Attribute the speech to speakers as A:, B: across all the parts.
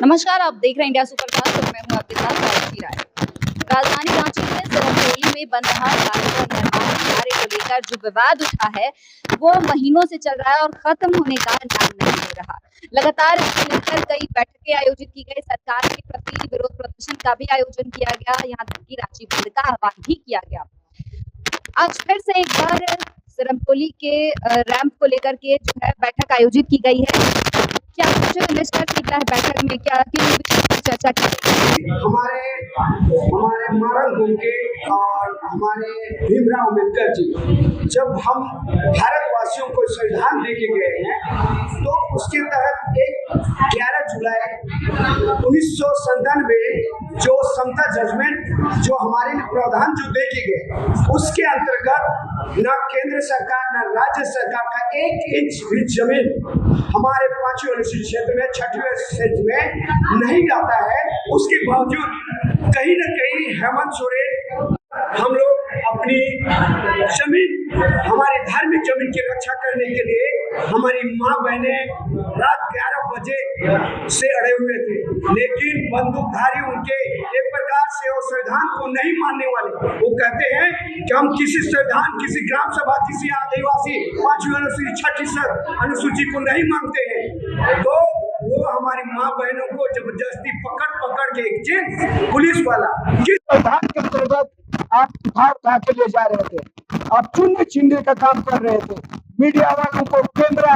A: नमस्कार, आप देख रहे हैं इंडिया सुपरफास्ट और मैं हूं आपके साथ राजश्री राय। राजधानी रांची में सिरमौली में बन रहा फ्लाईओवर निर्माण कार्य को लेकर जो विवाद उठा है वो महीनों से चल रहा है और खत्म होने का नाम नहीं ले रहा। लगातार इसको लेकर कई बैठकें आयोजित की गई, सरकार के प्रति विरोध प्रदर्शन का भी आयोजन किया गया, यहाँ तक कि रांची बंद का आह्वान भी किया गया। आज फिर से एक बार सिरमौली के रैंप को लेकर के जो है बैठक आयोजित की गई है। क्या कुछ डिस्कस किया है बैठक में, क्या किन विषयों पर चर्चा की?
B: हमारे मारन घूमके और हमारे भीमराव अम्बेडकर जी जब हम भारतवासियों को संविधान देके गए हैं तो उसके तहत एक 11 जुलाई 1997 जो समता जजमेंट जो हमारे लिए प्रावधान जो देके गए उसके अंतर्गत न केंद्र सरकार न राज्य सरकार का 1 इंच भी जमीन हमारे 5वीं अनुसूचित क्षेत्र में 6वीं क्षेत्र में नहीं आता है। उसके बावजूद कहीं न कहीं हेमंत सोरेन हम लोग अपनी जमीन हमारे धार्मिक जमीन की रक्षा करने के लिए हमारी माँ बहने रात 11 बजे से अड़े हुए थे, लेकिन बंदूकधारी उनके एक प्रकार से वो संविधान को नहीं मानने वाले वो कहते हैं कि हम किसी संविधान, किसी ग्राम सभा, किसी आदिवासी 5वीं अनुसूची 6वीं अनुसूची को नहीं मानते हैं। तो वो हमारी माँ बहनों को जबरदस्ती पकड़ के एक जेल पुलिस वाला किस संविधान के अंतर्गत आप उठा के ले जा रहे थे, आप चुनने छीनने का काम कर रहे थे, मीडिया वालों को कैमरा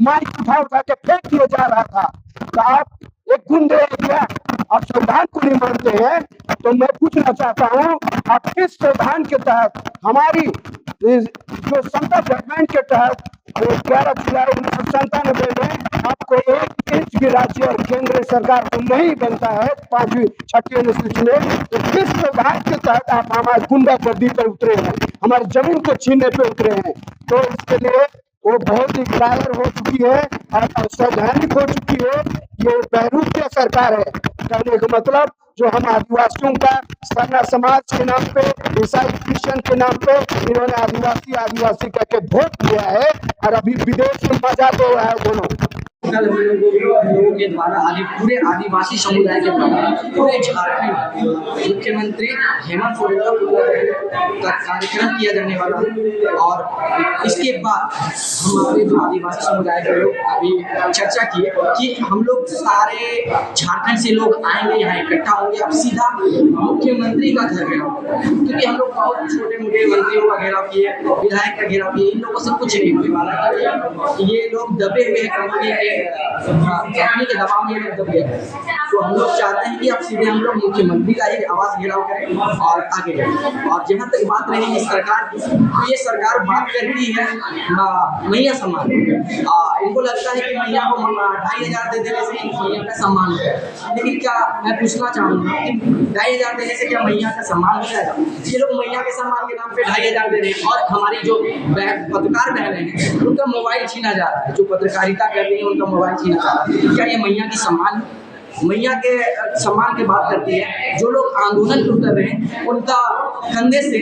B: माइक उठा के फेंक दिया जा रहा था। तो आप एक गुंडे एरिया आप संविधान को नहीं मानते हैं। तो मैं पूछना चाहता हूँ, आप किस संविधान के तहत हमारी जो समता जजमेंट के तहत 11 जुलाई 1997 में आपको 1 इंच भी राज्य और केंद्र सरकार को नहीं बनता है 5वीं 6वीं अनुसूची में, तो किस संविधान के तहत आप हमारे गुंडागर्दी पर उतरे हैं, हमारी जमीन को छीनने पे उतरे हैं? तो इसके लिए वो बहुत ही कायर हो चुकी है और असंवैधानिक हो चुकी है। ये बहरूपिया सरकार है। कहने का मतलब जो हम आदिवासियों का सरना समाज के नाम पे, ईसाई क्रिश्चियन के नाम पे इन्होंने आदिवासी करके वोट दिया है और अभी विदेश में मजा दे रहा है दोनों।
C: कल हम लोगों के द्वारा पूरे आदिवासी समुदाय के द्वारा पूरे झारखंड मुख्यमंत्री हेमंत सोरेन का कार्यक्रम किया जाने वाला है और इसके बाद हमारे जो आदिवासी समुदाय के लोग अभी चर्चा किए कि हम लोग सारे झारखंड से लोग आएंगे, यहाँ इकट्ठा होंगे, अब सीधा मुख्यमंत्री का घर घेराव, क्योंकि हम लोग बहुत छोटे मोटे मंत्रियों का घेराव किए, विधायक का घेराव किए, इन लोगों से कुछ नहीं होने वाला। ये लोग दबे हुए हैं कंपनी के दबाव में लोग दब गए। तो हम लोग चाहते हैं कि अब सीधे हम लोग मुख्यमंत्री का एक आवाज घेराव करें और आगे बढ़ें। और जहाँ तक बात रही सरकार की, तो ये सरकार बात करती है मैया सम्मान, इनको लगता है कि मैया को 2500 दे देने से मैया का सम्मान हो जाएगा। लेकिन क्या मैं पूछना चाहूँगा कि 2500 देने से क्या मैया का सम्मान हो जाएगा? ये लोग मैया के सम्मान के नाम पे 2500 दे रहे हैं और हमारी जो पत्रकार बहनें हैं उनका मोबाइल छीना जा रहा है, जो पत्रकारिता कर रही है उनका मोबाइल छीना जा रहा है। क्या ये मैया की सम्मान, मैया के सम्मान की बात करती है? जो लोग आंदोलन पे उतर रहे हैं उनका कंधे से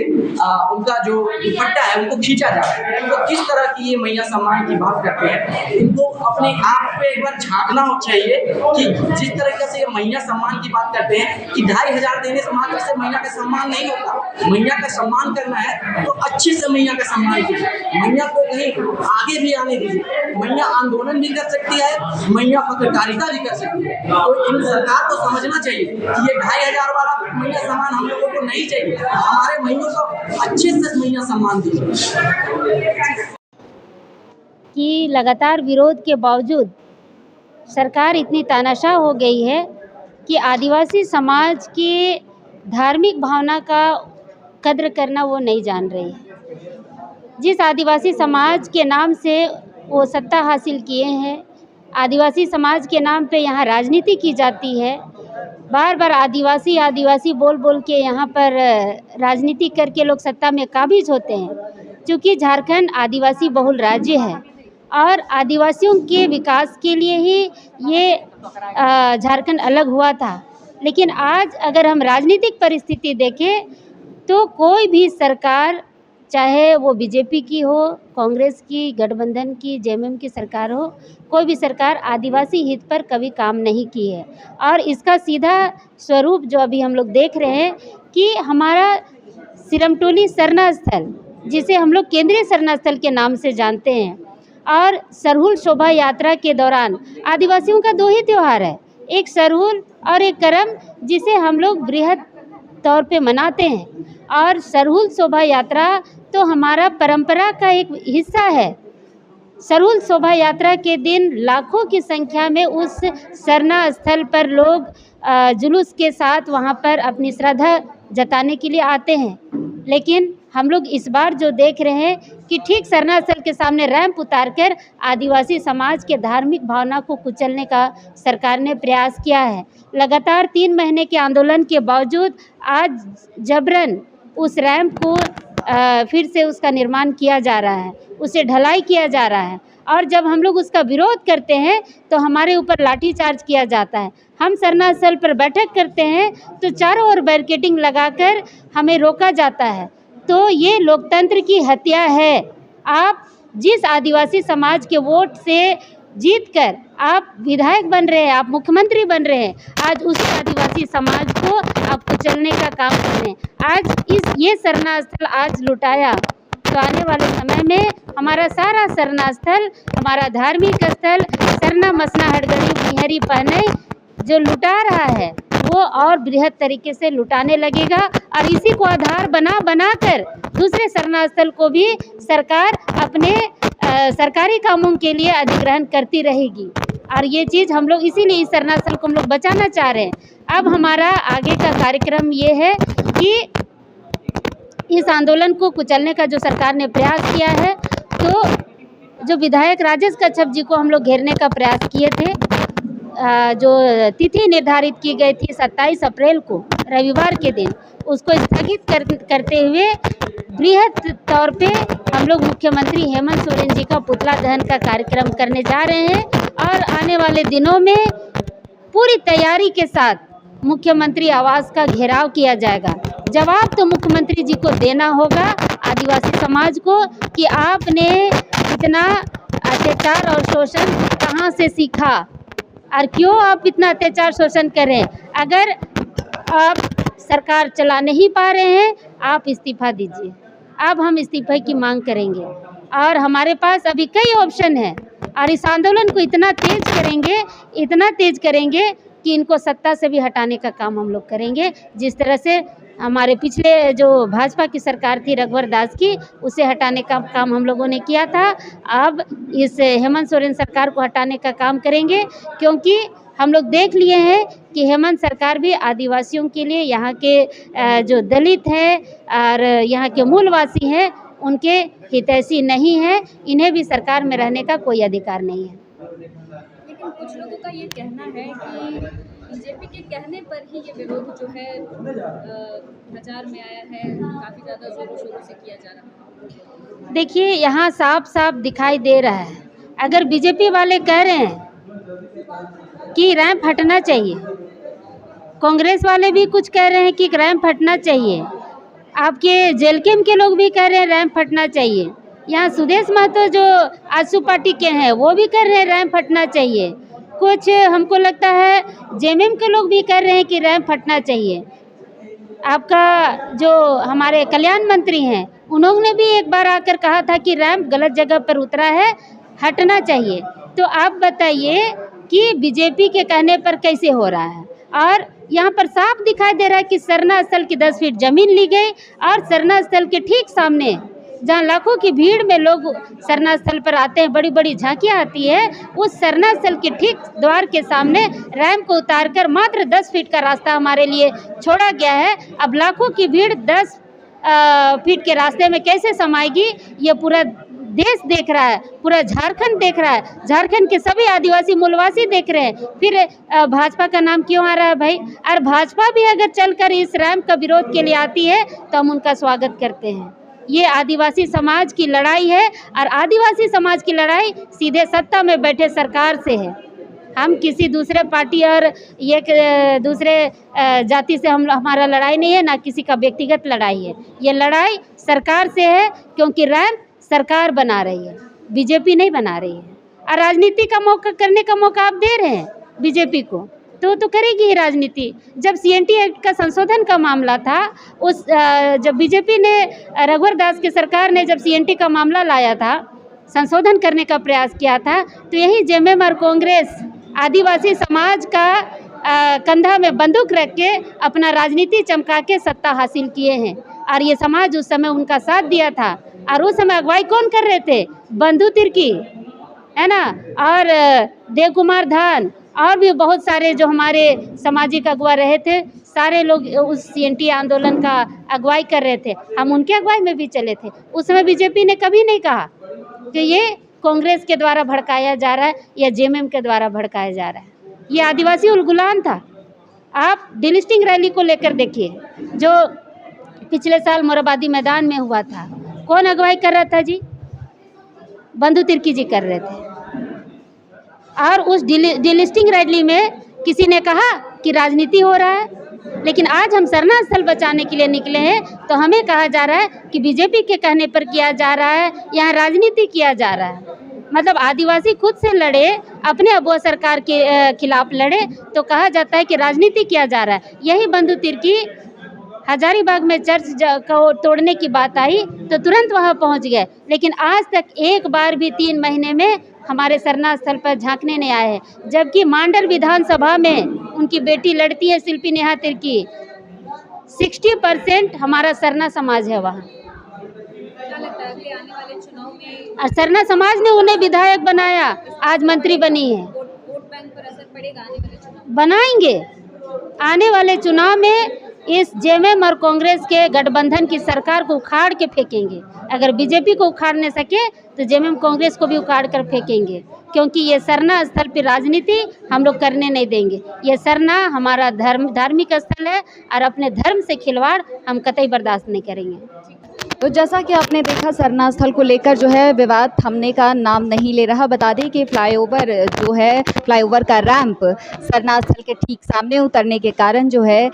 C: उनका जो दुपट्टा है उनको खींचा जा रहा है। इनको किस तरह की ये मैया सम्मान की बात करते हैं? इनको अपने आप पे एक बार झांकना चाहिए कि जिस तरीके से ये मैया सम्मान की बात करते हैं कि 2500 देने से मात्र से मैया का सम्मान नहीं होता। मैया का सम्मान करना है तो अच्छे से मैया का सम्मान कीजिए, मैया को कहीं आगे भी आने दीजिए। मैया आंदोलन भी कर सकती है, मैया पत्रकारिता भी कर सकती है। तो इन सरकार को समझना चाहिए कि ये 2500 वाला मैया सम्मान हम लोगों को नहीं चाहिए। हमारे मैयों को अच्छे से मैया सम्मान दीजिए।
D: कि लगातार विरोध के बावजूद सरकार इतनी तानाशाह हो गई है कि आदिवासी समाज की धार्मिक भावना का कद्र करना वो नहीं जान रही है। जिस आदिवासी समाज के नाम से वो सत्ता हासिल किए हैं, आदिवासी समाज के नाम पे यहाँ राजनीति की जाती है, बार बार आदिवासी आदिवासी बोल बोल के यहाँ पर राजनीति करके लोग सत्ता में काबिज होते हैं। क्योंकि झारखंड आदिवासी बहुल राज्य है और आदिवासियों के विकास के लिए ही ये झारखंड अलग हुआ था। लेकिन आज अगर हम राजनीतिक परिस्थिति देखें तो कोई भी सरकार चाहे वो बीजेपी की हो, कांग्रेस की, गठबंधन की, जेएमएम की सरकार हो, कोई भी सरकार आदिवासी हित पर कभी काम नहीं की है। और इसका सीधा स्वरूप जो अभी हम लोग देख रहे हैं कि हमारा सिरमटोली सरना स्थल, जिसे हम लोग केंद्रीय सरना स्थल के नाम से जानते हैं, और सरहुल शोभा यात्रा के दौरान आदिवासियों का 2 ही त्यौहार है, एक सरहुल और एक करम, जिसे हम लोग बृहद तौर पे मनाते हैं। और सरहुल शोभा यात्रा तो हमारा परंपरा का एक हिस्सा है। सरहुल शोभा यात्रा के दिन लाखों की संख्या में उस सरना स्थल पर लोग जुलूस के साथ वहाँ पर अपनी श्रद्धा जताने के लिए आते हैं। लेकिन हम लोग इस बार जो देख रहे हैं कि ठीक सरना स्थल के सामने रैंप उतारकर आदिवासी समाज के धार्मिक भावना को कुचलने का सरकार ने प्रयास किया है। लगातार 3 महीने के आंदोलन के बावजूद आज जबरन उस रैंप को फिर से उसका निर्माण किया जा रहा है, उसे ढलाई किया जा रहा है। और जब हम लोग उसका विरोध करते हैं तो हमारे ऊपर लाठीचार्ज किया जाता है। हम सरना स्थल पर बैठक करते हैं तो चारों ओर बैरिकेडिंग लगाकर हमें रोका जाता है। तो ये लोकतंत्र की हत्या है। आप जिस आदिवासी समाज के वोट से जीतकर आप विधायक बन रहे हैं, आप मुख्यमंत्री बन रहे हैं, आज उसी आदिवासी समाज को आप कुचलने का काम कर रहे हैं। आज ये सरना स्थल आज लुटाया तो आने वाले समय में हमारा सारा सरना स्थल, हमारा धार्मिक स्थल सरना मसना हड़गड़ी बिहरी पहने जो लुटा रहा है वो और बृहद तरीके से लुटाने लगेगा। और इसी को आधार बनाकर दूसरे सरना स्थल को भी सरकार अपने सरकारी कामों के लिए अधिग्रहण करती रहेगी। और ये चीज़ हम लोग इसीलिए इस सरना स्थल को हम लोग बचाना चाह रहे हैं। अब हमारा आगे का कार्यक्रम ये है कि इस आंदोलन को कुचलने का जो सरकार ने प्रयास किया है, तो जो विधायक राजेश कच्छप जी को हम लोग घेरने का प्रयास किए थे, जो तिथि निर्धारित की गई थी 27 अप्रैल को रविवार के दिन, उसको स्थगित करते हुए बृहद तौर पे हम लोग मुख्यमंत्री हेमंत सोरेन जी का पुतला दहन का कार्यक्रम करने जा रहे हैं। और आने वाले दिनों में पूरी तैयारी के साथ मुख्यमंत्री आवास का घेराव किया जाएगा। जवाब तो मुख्यमंत्री जी को देना होगा आदिवासी समाज को कि आपने इतना अत्याचार और शोषण कहाँ से सीखा और क्यों आप इतना अत्याचार शोषण करें। अगर आप सरकार चला नहीं पा रहे हैं, आप इस्तीफा दीजिए। अब हम इस्तीफे की मांग करेंगे और हमारे पास अभी कई ऑप्शन हैं और इस आंदोलन को इतना तेज करेंगे कि इनको सत्ता से भी हटाने का काम हम लोग करेंगे। जिस तरह से हमारे पिछले जो भाजपा की सरकार थी रघुवर दास की, उसे हटाने का काम हम लोगों ने किया था। अब इस हेमंत सोरेन सरकार को हटाने का काम करेंगे, क्योंकि हम लोग देख लिए हैं कि हेमंत सरकार भी आदिवासियों के लिए, यहाँ के जो दलित हैं और यहाँ के मूलवासी हैं, उनके हितैषी नहीं है। इन्हें भी सरकार में रहने का कोई अधिकार नहीं है।
A: लेकिन कुछ लोगों का ये कहना है कि बीजेपी के कहने पर ही ये विरोध जो है प्रचार में आया है, काफ़ी ज़्यादा जोरों शोरों से किया जा रहा है।
D: देखिए, यहाँ साफ साफ दिखाई दे रहा है, अगर बीजेपी वाले कह रहे हैं कि रैंप हटना चाहिए, कांग्रेस वाले भी कुछ कह रहे हैं कि रैंप हटना चाहिए, आपके जेलकेम के लोग भी कह रहे हैं रैंप हटना चाहिए, यहाँ सुदेश महतो जो आजसू पार्टी के हैं वो भी कह रहे हैं रैंप हटना चाहिए, कुछ हमको लगता है जेएमएम के लोग भी कह रहे हैं कि रैंप हटना चाहिए। आपका जो हमारे कल्याण मंत्री हैं, उन्होंने भी एक बार आकर कहा था कि रैंप गलत जगह पर उतरा है, हटना चाहिए। तो आप बताइए कि बीजेपी के कहने पर कैसे हो रहा है। और यहाँ पर साफ दिखाई दे रहा है कि सरना स्थल की 10 फीट जमीन ली गई और सरना स्थल के ठीक सामने, जहाँ लाखों की भीड़ में लोग सरना स्थल पर आते हैं, बड़ी बड़ी झांकियाँ आती है, उस सरना स्थल के ठीक द्वार के सामने रैंप को उतारकर मात्र 10 फीट का रास्ता हमारे लिए छोड़ा गया है। अब लाखों की भीड़ 10 फीट के रास्ते में कैसे समाएगी, ये पूरा देश देख रहा है, पूरा झारखंड देख रहा है, झारखंड के सभी आदिवासी मूलवासी देख रहे हैं। फिर भाजपा का नाम क्यों आ रहा है भाई? और भाजपा भी अगर चलकर इस रैंप का विरोध के लिए आती है तो हम उनका स्वागत करते हैं। ये आदिवासी समाज की लड़ाई है और आदिवासी समाज की लड़ाई सीधे सत्ता में बैठे सरकार से है। हम किसी दूसरे पार्टी और दूसरे जाति से हमारा लड़ाई नहीं है, ना किसी का व्यक्तिगत लड़ाई है। ये लड़ाई सरकार से है, क्योंकि रैंप सरकार बना रही है, बीजेपी नहीं बना रही है। और राजनीति का मौका करने का मौका आप दे रहे हैं बीजेपी को, तो करेगी ही राजनीति। जब सीएनटी एक्ट का संशोधन का मामला था, जब बीजेपी ने रघुवर दास की सरकार ने जब सीएनटी का मामला लाया था, संशोधन करने का प्रयास किया था, तो यही जेएमएम और कांग्रेस आदिवासी समाज का कंधा में बंदूक रख के अपना राजनीति चमका के सत्ता हासिल किए हैं। और ये समाज उस समय उनका साथ दिया था। और उस समय अगुवाई कौन कर रहे थे? बंधु तिर्की, है ना, और देव कुमार धान, और भी बहुत सारे जो हमारे सामाजिक अगुवा रहे थे, सारे लोग उस सीएनटी आंदोलन का अगुवाई कर रहे थे। हम उनके अगुवाई में भी चले थे। उस समय बीजेपी ने कभी नहीं कहा कि ये कांग्रेस के द्वारा भड़काया जा रहा है या जेएमएम के द्वारा भड़काया जा रहा है। ये आदिवासी उलगुलान था। आप डिलिस्टिंग रैली को लेकर देखिए, जो पिछले साल मोरहाबादी मैदान में हुआ था, कौन अगुवाई कर रहा था जी? बंधु तिर्की जी कर रहे थे। और उस डिलिस्टिंग रैली में किसी ने कहा कि राजनीति हो रहा है? लेकिन आज हम सरना स्थल बचाने के लिए निकले हैं, तो हमें कहा जा रहा है कि बीजेपी के कहने पर किया जा रहा है, यहाँ राजनीति किया जा रहा है। मतलब आदिवासी खुद से लड़े, अपने अगुआ सरकार के खिलाफ लड़े, तो कहा जाता है कि राजनीति किया जा रहा है। यही बंधु तिर्की हजारीबाग में चर्च को तोड़ने की बात आई तो तुरंत वहां पहुंच गए, लेकिन आज तक एक बार भी 3 महीने में हमारे सरना स्थल पर झांकने नहीं आए हैं। जबकि मांडर विधानसभा में उनकी बेटी लड़ती है, शिल्पी नेहा तिर्की। 60% हमारा सरना समाज है वहाँ।
A: क्या लगता है अगले आने वाले चुनाव में
D: और सरना समाज ने उन्हें विधायक बनाया, आज मंत्री बनी है।
A: वोट बैंक पर असर पड़ेगा आने वाले चुनाव?
D: बनाएंगे। आने वाले चुनाव में इस जेएमएम और कांग्रेस के गठबंधन की सरकार को उखाड़ के फेंकेंगे। अगर बीजेपी को उखाड़ नहीं सके तो जेएमएम कांग्रेस को भी उखाड़ कर फेंकेंगे, क्योंकि ये सरना स्थल पर राजनीति हम लोग करने नहीं देंगे। ये सरना हमारा धार्मिक स्थल है, और अपने धर्म से खिलवाड़ हम कतई बर्दाश्त नहीं करेंगे।
A: तो जैसा कि आपने देखा, सरना स्थल को लेकर जो है विवाद थमने का नाम नहीं ले रहा। बता दें कि फ्लाईओवर जो है, फ्लाईओवर का रैंप सरना स्थल के ठीक सामने उतरने के कारण जो है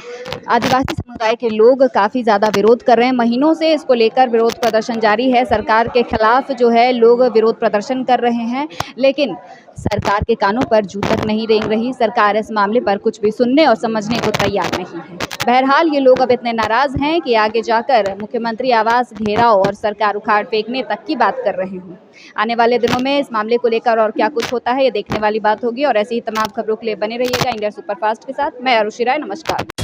A: आदिवासी समुदाय के लोग काफ़ी ज़्यादा विरोध कर रहे हैं। महीनों से इसको लेकर विरोध प्रदर्शन जारी है। सरकार के खिलाफ जो है लोग विरोध प्रदर्शन कर रहे हैं, लेकिन सरकार के कानों पर जू तक नहीं रेंग रही। सरकार इस मामले पर कुछ भी सुनने और समझने को तैयार नहीं है। बहरहाल ये लोग अब इतने नाराज़ हैं कि आगे जाकर मुख्यमंत्री आवास घेराव और सरकार उखाड़ फेंकने तक की बात कर रहे हैं। आने वाले दिनों में इस मामले को लेकर और क्या कुछ होता है, ये देखने वाली बात होगी। और ऐसी ही तमाम खबरों के लिए बने रहिएगा इंडिया सुपरफास्ट के साथ। मैं आरुषि राय, नमस्कार।